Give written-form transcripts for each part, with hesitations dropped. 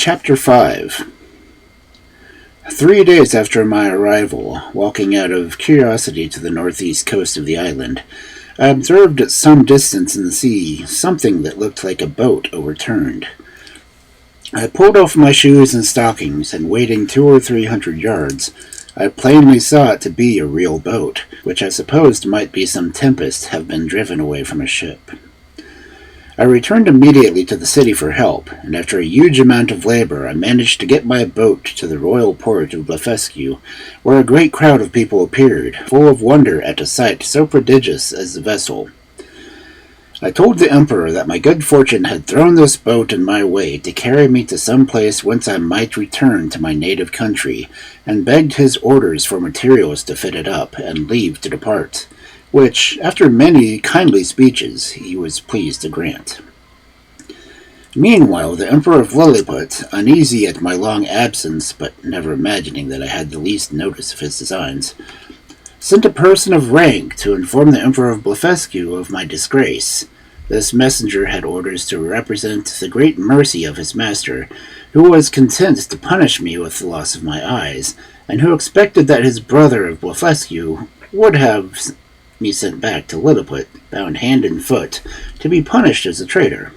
Chapter 5. 3 days after my arrival, walking out of curiosity to the northeast coast of the island, I observed at some distance in the sea something that looked like a boat overturned. I pulled off my shoes and stockings, and wading 200 or 300 yards, I plainly saw it to be a real boat, which I supposed might be some tempest have been driven away from a ship. I returned immediately to the city for help, and after a huge amount of labor I managed to get my boat to the royal port of Blefuscu, where a great crowd of people appeared, full of wonder at a sight so prodigious as the vessel. I told the emperor that my good fortune had thrown this boat in my way to carry me to some place whence I might return to my native country, and begged his orders for materials to fit it up, and leave to depart, which, after many kindly speeches, he was pleased to grant. Meanwhile, the Emperor of Lilliput, uneasy at my long absence, but never imagining that I had the least notice of his designs, sent a person of rank to inform the Emperor of Blefuscu of my disgrace. This messenger had orders to represent the great mercy of his master, who was content to punish me with the loss of my eyes, and who expected that his brother of Blefuscu would have me sent back to Lilliput, bound hand and foot, to be punished as a traitor.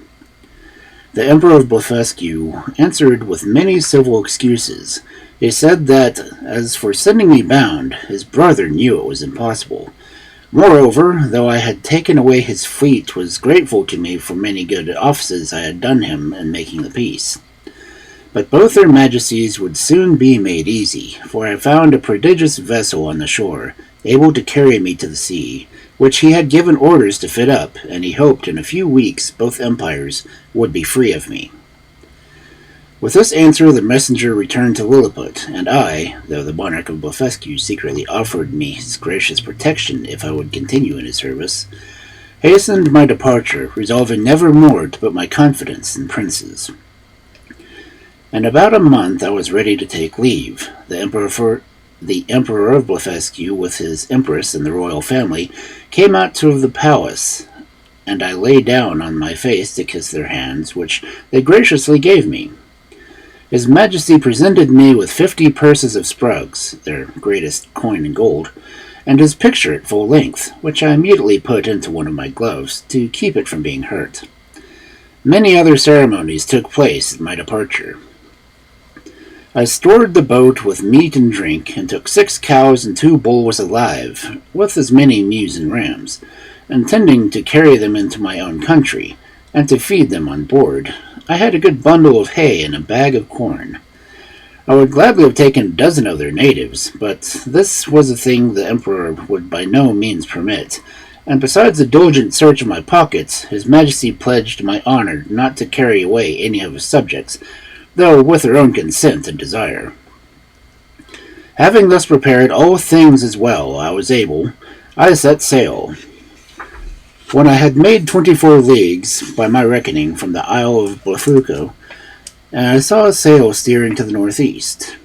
The Emperor of Blefuscu answered with many civil excuses. He said that, as for sending me bound, his brother knew it was impossible. Moreover, though I had taken away his fleet, was grateful to me for many good offices I had done him in making the peace. But both their majesties would soon be made easy, for I found a prodigious vessel on the shore, able to carry me to the sea, which he had given orders to fit up, and he hoped in a few weeks both empires would be free of me. With this answer the messenger returned to Lilliput, and I, though the monarch of Blefuscu secretly offered me his gracious protection if I would continue in his service, hastened my departure, resolving never more to put my confidence in princes. In about a month I was ready to take leave. The Emperor of Blefuscu, with his empress and the royal family, came out to the palace, and I lay down on my face to kiss their hands, which they graciously gave me. His Majesty presented me with 50 purses of sprugs, their greatest coin in gold, and his picture at full length, which I immediately put into one of my gloves to keep it from being hurt. Many other ceremonies took place at my departure. I stored the boat with meat and drink, and took 6 cows and 2 bulls alive, with as many ewes and rams, intending to carry them into my own country, and to feed them on board. I had a good bundle of hay and a bag of corn. I would gladly have taken a dozen other natives, but this was a thing the emperor would by no means permit, and besides a diligent search of my pockets, his Majesty pledged my honor not to carry away any of his subjects, though with their own consent and desire. Having thus prepared all things as well I set sail. When I had made 24 leagues, by my reckoning, from the Isle of Blefuscu, I saw a sail steering to the northeast.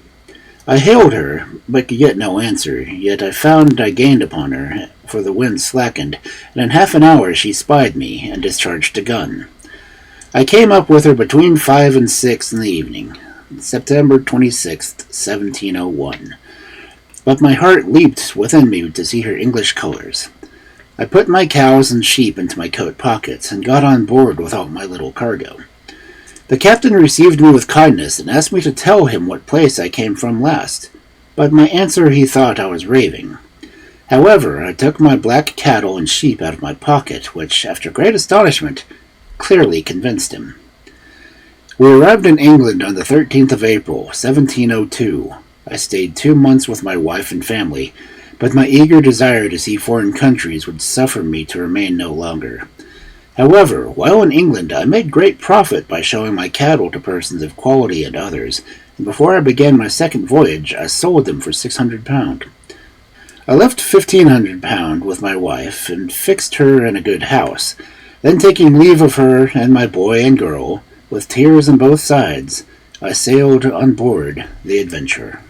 I hailed her, but could get no answer, yet I found I gained upon her, for the wind slackened, and in half an hour she spied me, and discharged a gun. I came up with her between 5 and 6 in the evening, September 26th, 1701. But my heart leaped within me to see her English colors. I put my cows and sheep into my coat pockets, and got on board with all my little cargo. The captain received me with kindness, and asked me to tell him what place I came from last, but my answer he thought I was raving. However, I took my black cattle and sheep out of my pocket, which, after great astonishment, clearly convinced him. We arrived in England on the 13th of April, 1702. I stayed 2 months with my wife and family, but my eager desire to see foreign countries would suffer me to remain no longer. However, while in England, I made great profit by showing my cattle to persons of quality and others, and before I began my second voyage, I sold them for £600. I left £1,500 with my wife, and fixed her in a good house. Then, taking leave of her and my boy and girl, with tears on both sides, I sailed on board the Adventure.